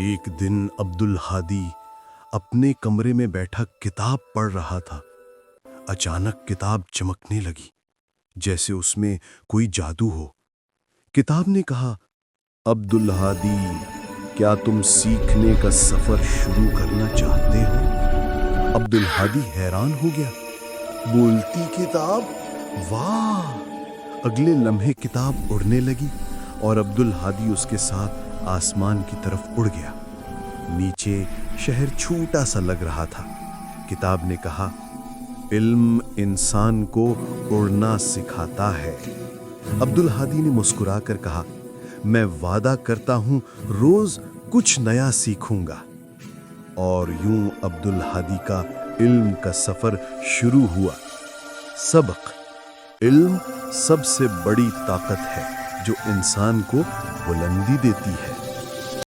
एक दिन अब्दुल हादी अपने कमरे में बैठा किताब पढ़ रहा था। अचानक किताब चमकने लगी, जैसे उसमें कोई जादू हो। किताब ने कहा, अब्दुल हादी, क्या तुम सीखने का सफर शुरू करना चाहते हो? अब्दुल हादी हैरान हो गया। बोलती किताब, वाह! अगले लम्हे किताब उड़ने लगी और अब्दुल हादी उसके साथ आसमान की तरफ उड़ गया। नीचे शहर छोटा सा लग रहा था। किताब ने कहा, इल्म इंसान को उड़ना सिखाता है। अब्दुल हादी ने मुस्कुराकर कहा, मैं वादा करता हूं रोज कुछ नया सीखूंगा। और यूं अब्दुल हादी का इल्म का सफर शुरू हुआ। सबक: इल्म सबसे बड़ी ताकत है जो इंसान को बुलंदी देती है।